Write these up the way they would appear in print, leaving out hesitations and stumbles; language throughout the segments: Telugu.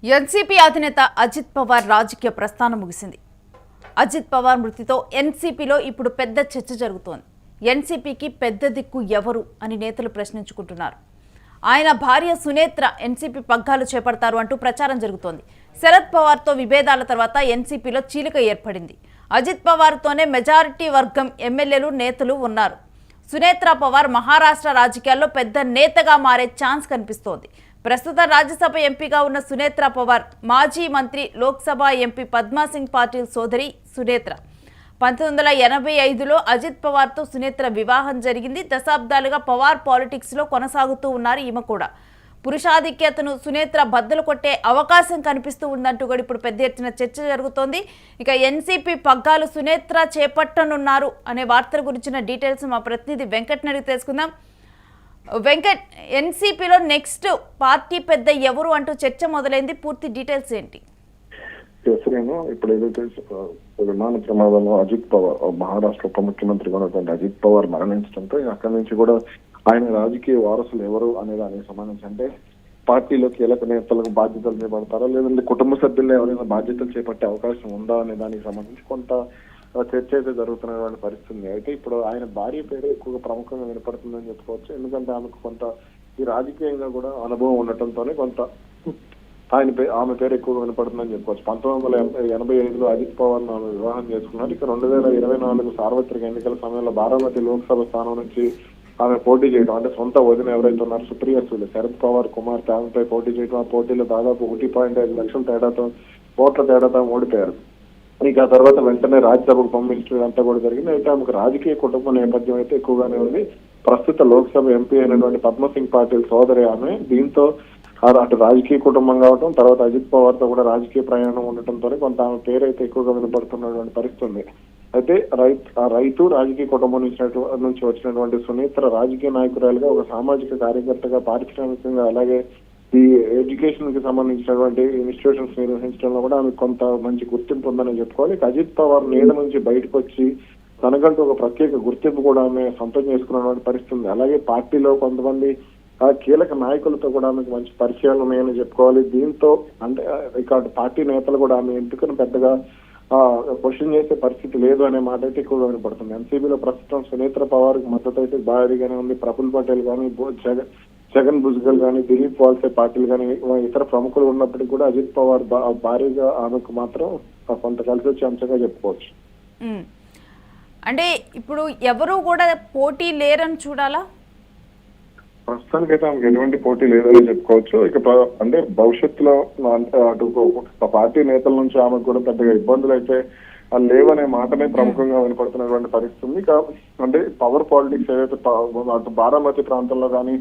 ఎన్సీపీ అధినేత అజిత్ పవార్ రాజకీయ ప్రస్థానం ముగిసింది. అజిత్ పవార్ మృతితో ఎన్సీపీలో ఇప్పుడు పెద్ద చర్చ జరుగుతోంది. ఎన్సీపీకి పెద్ద దిక్కు ఎవరు అని నేతలు ప్రశ్నించుకుంటున్నారు. ఆయన భార్య సునేత్ర ఎన్సీపీ పగ్గాలు చేపడతారు అంటూ ప్రచారం జరుగుతోంది. శరద్ పవార్తో విభేదాల తర్వాత ఎన్సీపీలో చీలిక ఏర్పడింది. అజిత్ పవార్తోనే మెజారిటీ వర్గం ఎమ్మెల్యేలు నేతలు ఉన్నారు. సునేత్ర పవార్ మహారాష్ట్ర రాజకీయాల్లో పెద్ద నేతగా మారే ఛాన్స్ కనిపిస్తోంది. ప్రస్తుతం రాజ్యసభ ఎంపీగా ఉన్న సునేత్ర పవార్ మాజీ మంత్రి, లోక్సభ ఎంపీ పద్మాసింగ్ పాటిల్ సోదరి సునేత్ర. 1985లో అజిత్ పవార్తో సునేత్ర వివాహం జరిగింది. దశాబ్దాలుగా పవార్ పాలిటిక్స్లో కొనసాగుతూ ఉన్నారు ఈమె కూడా. పురుషాధిక్యతను సునేత్ర బద్దలు కొట్టే అవకాశం కనిపిస్తూ ఉందంటూ కూడా ఇప్పుడు పెద్ద ఎత్తున చర్చ జరుగుతోంది. ఇక ఎన్సీపీ పగ్గాలు సునేత్ర చేపట్టనున్నారు అనే వార్తల గురించిన డీటెయిల్స్ మా ప్రతినిధి వెంకట్ అడిగి తెలుసుకుందాం. వెంకట్, ఎన్సీపీలో నెక్స్ట్ పార్టీ పెద్ద ఎవరు అంటూ చర్చ మొదలైంది. పూర్తి డీటెయిల్స్ ఏంటి? ఇప్పుడు ఏదైతే విమాన ప్రమాదంలో అజిత్ పవార్, మహారాష్ట్ర ఉప ముఖ్యమంత్రిగా ఉన్నటువంటి అజిత్ పవార్ మరణించడంతో అక్కడి నుంచి కూడా ఆయన రాజకీయ వారసులు ఎవరు అనే దానికి సంబంధించి, అంటే పార్టీలో కీలక నేతలకు బాధ్యతలు చేపడతారా, లేదంటే కుటుంబ సభ్యుల్లో ఎవరైనా బాధ్యతలు చేపట్టే అవకాశం ఉందా అనే దానికి సంబంధించి కొంత చర్చ అయితే జరుగుతున్నటువంటి పరిస్థితి. అయితే ఇప్పుడు ఆయన భార్య పేరు ఎక్కువగా ప్రముఖంగా వినపడుతుందని చెప్పుకోవచ్చు. ఎందుకంటే ఆమెకు కొంత ఈ రాజకీయంగా కూడా అనుభవం ఉండటంతోనే కొంత ఆమె పేరు ఎక్కువగా వినపడుతుందని చెప్పుకోవచ్చు. 1985లో అజిత్ పవార్ ఆమె వివాహం చేసుకున్నారు. ఇక 2024 సార్వత్రిక ఎన్నికల సమయంలో బారామతి లోక్సభ స్థానం నుంచి ఆమె పోటీ చేయడం, అంటే సొంత వదిన ఎవరైతే ఉన్నారో సుప్రియ సూలే, శరద్ పవార్ కుమార్తె, ఆమెపై పోటీ చేయడం. ఆ పోటీలో దాదాపు 1.5 లక్షల ఓట్ల తేడాతో ఓడిపోయారు. ఇక ఆ తర్వాత వెంటనే రాజ్యసభకు పంపించడం అంతా కూడా జరిగింది. అయితే ఆమెకు రాజకీయ కుటుంబ నేపథ్యం అయితే ఎక్కువగానే ఉంది. ప్రస్తుత లోక్సభ ఎంపీ అయినటువంటి పద్మసింగ్ పాటిల్ సోదరి ఆమె. దీంతో అటు రాజకీయ కుటుంబం కావడం, తర్వాత అజిత్ పవార్ తో కూడా రాజకీయ ప్రయాణం ఉండటంతో కొంత ఆమె పేరు అయితే ఎక్కువగా వినపడుతున్నటువంటి పరిస్థితి. అయితే రైతు రాజకీయ కుటుంబం నుంచి వచ్చినటువంటి సునేత్ర రాజకీయ నాయకురాలుగా, ఒక సామాజిక కార్యకర్తగా, పారిశ్రామికంగా, అలాగే ఈ ఎడ్యుకేషన్ కి సంబంధించినటువంటి ఇన్స్టిట్యూషన్స్ నిర్వహించడంలో కూడా ఆమె కొంత మంచి గుర్తింపు ఉందని చెప్పుకోవాలి. అజిత్ పవార్ నీడ నుంచి బయటకు వచ్చి తనకంటూ ఒక ప్రత్యేక గుర్తింపు కూడా ఆమె సొంతం చేసుకున్నటువంటి పరిస్థితి. అలాగే పార్టీలో కొంతమంది కీలక నాయకులతో కూడా ఆమెకు మంచి పరిచయాలు ఉన్నాయని చెప్పుకోవాలి. దీంతో అంటే ఇక్కడ పార్టీ నేతలు కూడా ఆమె ఎంపికను పెద్దగా క్వశ్చన్ చేసే పరిస్థితి లేదు అనే మాట అయితే ఎక్కువగా వినపడుతుంది. ఎన్సీబీలో ప్రస్తుతం సునేత్ర పవార్ కి మద్దతు అయితే భారీగానే ఉంది. ప్రఫుల్ పటేల్ కానీ, జగన్ భుజ్గల్ కానీ, దిలీప్ వాల్సే పాటిల్ కానీ, ఇతర ప్రముఖులు ఉన్నప్పటికీ కూడా అజిత్ పవార్ భారీగా ఆమెకు మాత్రం కొంత కలిసి వచ్చే అంశంగా చెప్పుకోవచ్చు. అంటే ఇప్పుడు ఎవరు కూడా పోటీ లేరని చూడాలా? ప్రస్తుతానికి అయితే ఆమెకు ఎటువంటి పోటీ లేదని చెప్పుకోవచ్చు. ఇక అంటే భవిష్యత్తులో అటు పార్టీ నేతల నుంచి ఆమెకు కూడా పెద్దగా ఇబ్బందులు అయితే లేవనే మాటనే ప్రముఖంగా వినపడుతున్నటువంటి పరిస్థితి. అంటే పవర్ పాలిటిక్స్ ఏదైతే అటు బారామతి ప్రాంతంలో కానీ,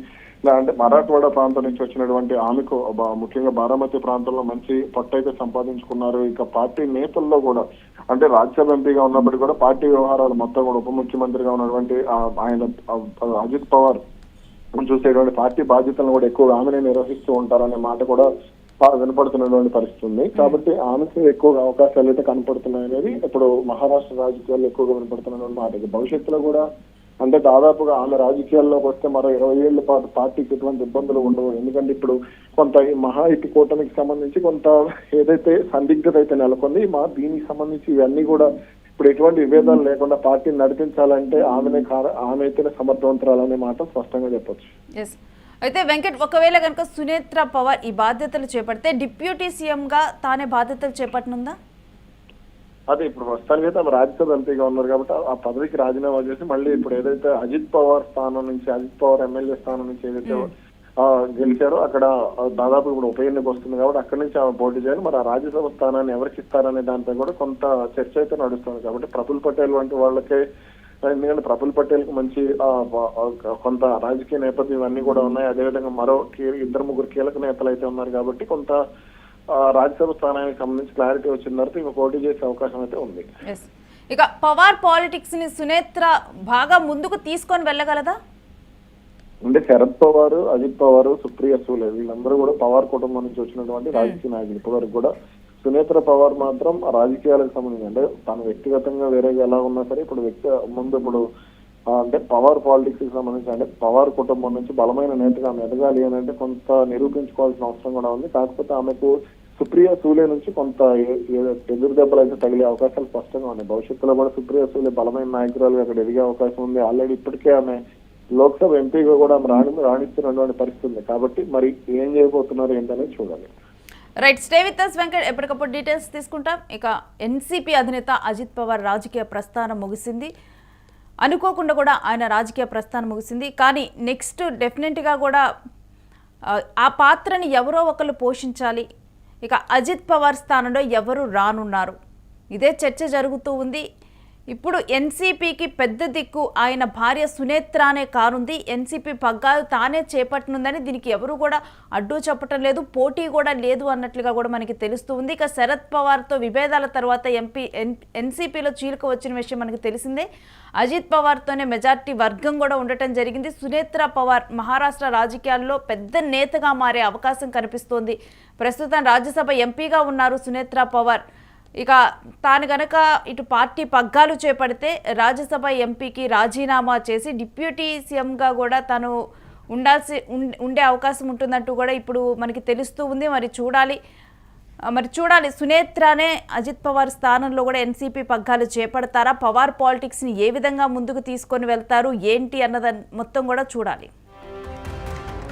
అంటే మరాఠవాడ ప్రాంతం నుంచి వచ్చినటువంటి ఆమెకు ముఖ్యంగా బారామతి ప్రాంతంలో మంచి పట్టయితే సంపాదించుకున్నారు. ఇక పార్టీ నేతల్లో కూడా, అంటే రాజ్యసభ ఎంపీగా ఉన్నప్పటికీ కూడా పార్టీ వ్యవహారాలు మొత్తం కూడా ఉప ముఖ్యమంత్రిగా ఉన్నటువంటి ఆయన అజిత్ పవార్ చూసేటువంటి పార్టీ బాధ్యతలను కూడా ఎక్కువగా ఆమెనే నిర్వహిస్తూ ఉంటారనే మాట కూడా వినపడుతున్నటువంటి పరిస్థితి ఉంది. కాబట్టి ఆమెకు ఎక్కువగా అవకాశాలు అయితే కనపడుతున్నాయి అనేది ఇప్పుడు మహారాష్ట్ర రాజకీయాల్లో ఎక్కువగా వినపడుతున్నటువంటి మాట. భవిష్యత్తులో కూడా అంటే దాదాపుగా ఆమె రాజకీయాల్లోకి వస్తే మరో 20 ఏళ్ల పాటు పార్టీకి ఎటువంటి ఇబ్బందులు ఉండవు. ఎందుకంటే ఇప్పుడు కొంత ఈ మహాయుతి కూటమికి సంబంధించి కొంత ఏదైతే సందిగ్ధత అయితే నెలకొంది, దీనికి సంబంధించి ఇవన్నీ కూడా ఇప్పుడు ఎటువంటి విభేదాలు లేకుండా పార్టీని నడిపించాలంటే ఆమె అయితేనే సమర్థవంతురాలనే మాట స్పష్టంగా చెప్పొచ్చు. అయితే వెంకట్, ఒకవేళ కనుక సునేత్ర పవార్ ఈ బాధ్యతలు చేపడితే డిప్యూటీ సీఎం గా తానే బాధ్యతలు చేపట్టనుందా? అదే ఇప్పుడు ప్రస్తుతానికి అయితే ఆమె రాజ్యసభ ఎంపీగా ఉన్నారు కాబట్టి ఆ పదవికి రాజీనామా చేసి మళ్ళీ ఇప్పుడు ఏదైతే అజిత్ పవార్ స్థానం నుంచి, అజిత్ పవార్ ఎమ్మెల్యే స్థానం నుంచి ఏదైతే గెలిచారో అక్కడ దాదాపు ఇప్పుడు ఉప ఎన్నిక వస్తుంది కాబట్టి అక్కడి నుంచి ఆమె పోటీ చేయాలి. మరి ఆ రాజ్యసభ స్థానాన్ని ఎవరికి ఇస్తారనే దానిపై కూడా కొంత చర్చ అయితే నడుస్తుంది. కాబట్టి ప్రఫుల్ పటేల్ వంటి వాళ్ళకే, ఎందుకంటే ప్రఫుల్ పటేల్ కు మంచి కొంత రాజకీయ నేపథ్యం ఇవన్నీ కూడా ఉన్నాయి. అదేవిధంగా మరో 2-3 కీలక నేతలు అయితే ఉన్నారు కాబట్టి కొంత రాజ్యసభ స్థానానికి సంబంధించి క్లారిటీ వచ్చిన తర్వాత ఇంకా పోటీ చేసే అవకాశం అయితే ఉంది. ఇక పవార్ పాలిటిక్స్ ని సునేత్ర బాగా ముందుకు తీసుకొని వెళ్ళగలదా? అంటే శరద్ పవార్, అజిత్ పవార్, సుప్రియ సూలే వీళ్ళందరూ కూడా పవార్ కుటుంబం నుంచి వచ్చినటువంటి రాజకీయ నాయకులు. ఇప్పటివరకు కూడా సునేత్ర పవార్ మాత్రం రాజకీయాలకు సంబంధించి, అంటే తను వ్యక్తిగతంగా వేరేగా ఎలా ఉన్నా సరే ఇప్పుడు అంటే పవర్ పాలిటిక్స్ కి సంబంధించి, అంటే పవార్ కుటుంబం నుంచి బలమైన నేతగా ఆమె ఎదగాలి అని అంటే కొంత నిరూపించుకోవాల్సిన అవసరం కూడా ఉంది. కాకపోతే ఆమెకు సుప్రియ సూలే నుంచి కొంత ఎదురు దెబ్బలు అయితే తగిలే అవకాశాలు స్పష్టంగా ఉన్నాయి. భవిష్యత్తులో కూడా సుప్రియ సూలే బలమైన నాయకురాలు అక్కడ ఎదిగే అవకాశం ఉంది. ఆల్రెడీ ఇప్పటికే ఆమె లోక్సభ ఎంపీగా కూడా రాణిస్తున్నటువంటి పరిస్థితి ఉంది. కాబట్టి మరి ఏం చేయబోతున్నారు ఏంటనేది చూడాలి. Right, stay with us Venkat. ఎప్పటికప్పుడు డీటెయిల్స్ తీసుకుంటాం. ఇక ఎన్సీపీ అధినేత అజిత్ పవార్ రాజకీయ ప్రస్థానం ముగిసింది. అనుకోకుండా కూడా ఆయన రాజకీయ ప్రస్థానం ముగిసింది. కానీ నెక్స్ట్ డెఫినెట్గా కూడా ఆ పాత్రని ఎవరో ఒకరు పోషించాలి. ఇక అజిత్ పవార్ స్థానంలో ఎవరు రానున్నారు, ఇదే చర్చ జరుగుతూ ఉంది. ఇప్పుడు ఎన్సీపీకి పెద్ద దిక్కు ఆయన భార్య సునేత్రానే కానుంది. ఎన్సీపీ పగ్గాలు తానే చేపట్టనుందని దీనికి ఎవరు కూడా అడ్డు చెప్పటం లేదు, పోటీ కూడా లేదు అన్నట్లుగా కూడా మనకి తెలుస్తూ ఉంది. ఇక శరద్ పవార్తో విభేదాల తర్వాత ఎన్సీపీలో చీలిక వచ్చిన విషయం మనకి తెలిసిందే. అజిత్ పవార్తోనే మెజార్టీ వర్గం కూడా ఉండటం జరిగింది. సునేత్రా పవార్ మహారాష్ట్ర రాజకీయాల్లో పెద్ద నేతగా మారే అవకాశం కనిపిస్తోంది. ప్రస్తుతం రాజ్యసభ ఎంపీగా ఉన్నారు సునేత్రా పవార్. ఇక తాను గనక ఇటు పార్టీ పగ్గాలు చేపడితే రాజ్యసభ ఎంపీకి రాజీనామా చేసి డిప్యూటీ సీఎంగా కూడా తను ఉండే అవకాశం ఉంటుందంటూ కూడా ఇప్పుడు మనకి తెలుస్తూ ఉంది. మరి చూడాలి సునేత్రానే అజిత్ పవార్ స్థానంలో కూడా ఎన్సీపీ పగ్గాలు చేపడతారా, పవార్ పాలిటిక్స్ని ఏ విధంగా ముందుకు తీసుకొని వెళ్తారు ఏంటి అన్నదాన్ని మొత్తం కూడా చూడాలి.